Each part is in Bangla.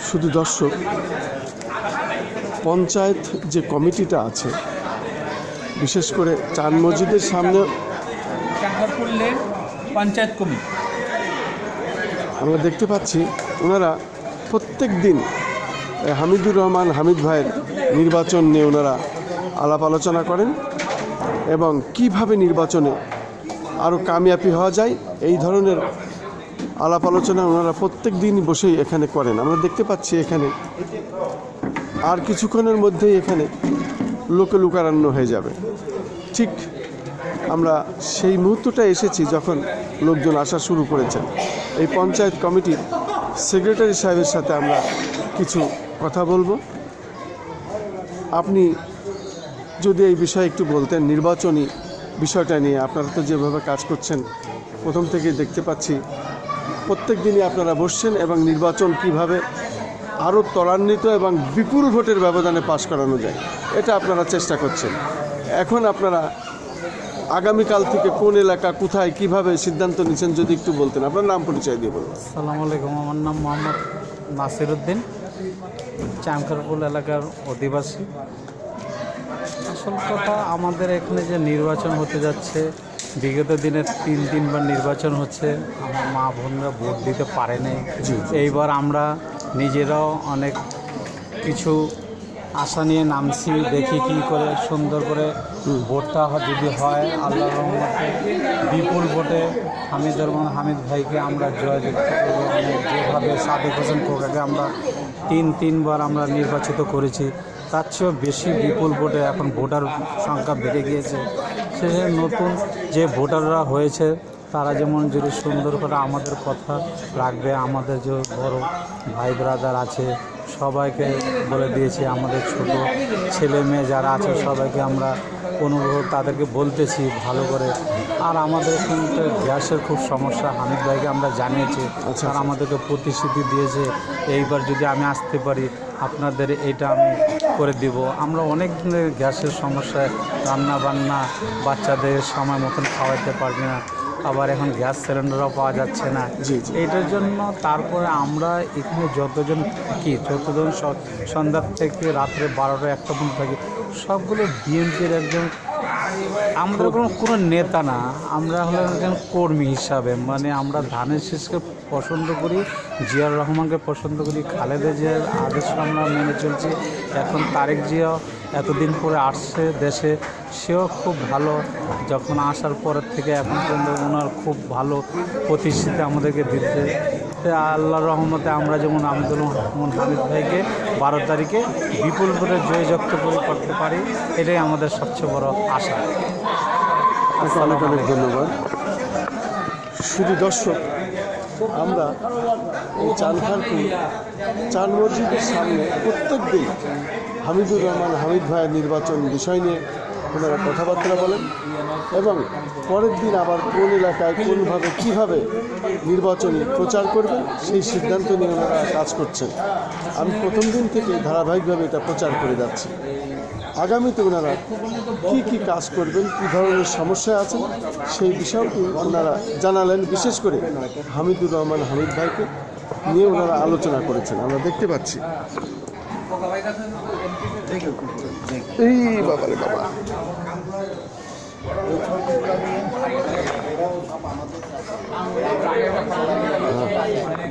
শুধু দর্শক, পঞ্চায়েত যে কমিটিটা আছে, বিশেষ করে চান মসজিদের সামনে পঞ্চায়েত কমিটি আমরা দেখতে পাচ্ছি ওনারা প্রত্যেক দিন হামিদুর রহমান হামিদ ভাইয়ের নির্বাচন নিয়ে ওনারা আলাপ আলোচনা করেন এবং কিভাবে নির্বাচনে আরও কামিয়াবি হওয়া যায় এই ধরনের আলাপ আলোচনা ওনারা প্রত্যেক দিন বসেই এখানে করেন। আমরা দেখতে পাচ্ছি এখানে আর কিছুক্ষণের মধ্যেই এখানে লোকে লোকারণ্য হয়ে যাবে। ঠিক আমরা সেই মুহূর্তটা এসেছি যখন লোকজন আসা শুরু করেছেন। এই পঞ্চায়েত কমিটির সেক্রেটারি সাহেবের সাথে আমরা কিছু কথা বলবো। আপনি যদি এই বিষয়ে একটু বলতেন, নির্বাচনী বিষয়টা নিয়ে আপনারা তো যেভাবে কাজ করছেন প্রথম থেকেই দেখতে পাচ্ছি, প্রত্যেক দিনই আপনারা বসছেন এবং নির্বাচন কিভাবে আরও ত্বরান্বিত এবং বিপুল ভোটের ব্যবধানে পাশ করানো যায় এটা আপনারা চেষ্টা করছেন। এখন আপনারা আগামীকাল থেকে কোন এলাকা কোথায় কিভাবে সিদ্ধান্ত নিচ্ছেন যদি একটু বলতেন। আপনার নাম পরিচয় দিয়ে বলুন। আসসালামু আলাইকুম, আমার নাম মোহাম্মদ নাসির উদ্দিন, চামকারপুল এলাকার অধিবাসী। আসল কথা, আমাদের এখানে যে নির্বাচন হতে যাচ্ছে, বিগত দিনে 3বার নির্বাচন হচ্ছে, আমার মা বোনরা ভোট দিতে পারে নাই। এইবার আমরা নিজেরাও অনেক কিছু আশা নিয়ে নামছি, দেখি কী করে সুন্দর করে ভোটটা যদি হয়, আল্লাহর রহমতে বিপুল ভোটে হামিদুর রহমান হামিদ ভাইকে আমরা জয়যুক্ত করব। যেভাবে সাদেক হোসেন খোকাকে আমরা তিনবার আমরা নির্বাচিত করেছি, তার চেয়েও বেশি বিপুল ভোটে এখন ভোটার সংখ্যা বেড়ে গিয়েছে। শেষে নতুন যে ভোটাররা হয়েছে তারা যেমন যদি সুন্দর করে আমাদের কথা রাখবে, আমাদের যে বড় ভাই ব্রাদার আছে সবাইকে বলে দিয়েছি, আমাদের ছোট ছেলে মেয়ে যারা আছে সবাইকে আমরা অনুভব তাদেরকে বলতেছি ভালো করে। আর আমাদের কিন্তু গ্যাসের খুব সমস্যা, হামিদ ভাইকে আমরা জানিয়েছি, আর আমাদেরকে প্রতিশ্রুতি দিয়েছে এইবার যদি আমি আসতে পারি আপনাদের এইটা আমি করে দিব। আমরা অনেক দিনের গ্যাসের সমস্যায় রান্না বান্না বাচ্চাদের সময় মতন খাওয়াতে পারবি না, আবার এখন গ্যাস সিলিন্ডারও পাওয়া যাচ্ছে না। এইটার জন্য তারপরে আমরা এখানে যতজন থাকি, যতজন সন্ধ্যার থেকে রাত্রে 12টা-1টা পর্যন্ত থাকি, সবগুলো বিএনপির একজন, আমরা কোনো নেতা না, আমরা হলাম একজন কর্মী হিসাবে। মানে আমরা ধানের শীষকে পছন্দ করি, জিয়াউর রহমানকে পছন্দ করি, খালেদা জিয়ার আদেশ আমরা মেনে চলছি। এখন তারেক জিয়াও এতদিন পরে আসছে দেশে, সেও খুব ভালো। যখন আসার পরের থেকে এখন পর্যন্ত ওনার খুব ভালো প্রতিশ্রুতি আমাদেরকে দিচ্ছে। আল্লাহর রহমতে আমরা যেমন হামিদুর রহমান হামিদ ভাইকে 12 তারিখে বিপুল ভোটে জয়যুক্ত করতে পারি, এটাই আমাদের সবচেয়ে বড় আশা। অনেক অনেক ধন্যবাদ। শুধু দর্শক, আমরা এই চান মসজিদের সামনে প্রত্যেক দিন হামিদুর রহমান হামিদ ভাইয়ের নির্বাচন বিষয় নিয়ে ওনারা কথাবার্তা বলেন এবং পরের দিন আবার কোন এলাকায় কোনভাবে কীভাবে নির্বাচনী প্রচার করবেন সেই সিদ্ধান্ত নিয়ে ওনারা কাজ করছেন। আমি প্রথম দিন থেকে ধারাবাহিকভাবে এটা প্রচার করে যাচ্ছি। আগামীতে ওনারা কী কাজ করবেন, কী ধরনের সমস্যা আছে সেই বিষয়টি ওনারা জানালেন। বিশেষ করে হামিদুর রহমান হামিদ ভাইকে নিয়ে ওনারা আলোচনা করেছেন, আমরা দেখতে পাচ্ছি। এই বাবারে বাবা,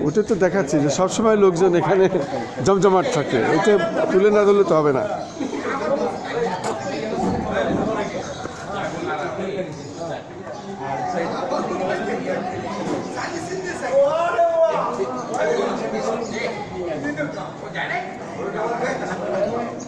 ওটা তো দেখাচ্ছি যে সবসময় লোকজন এখানে জমজমাট থাকে, ওটা তুলে না ধরলে তো হবে না।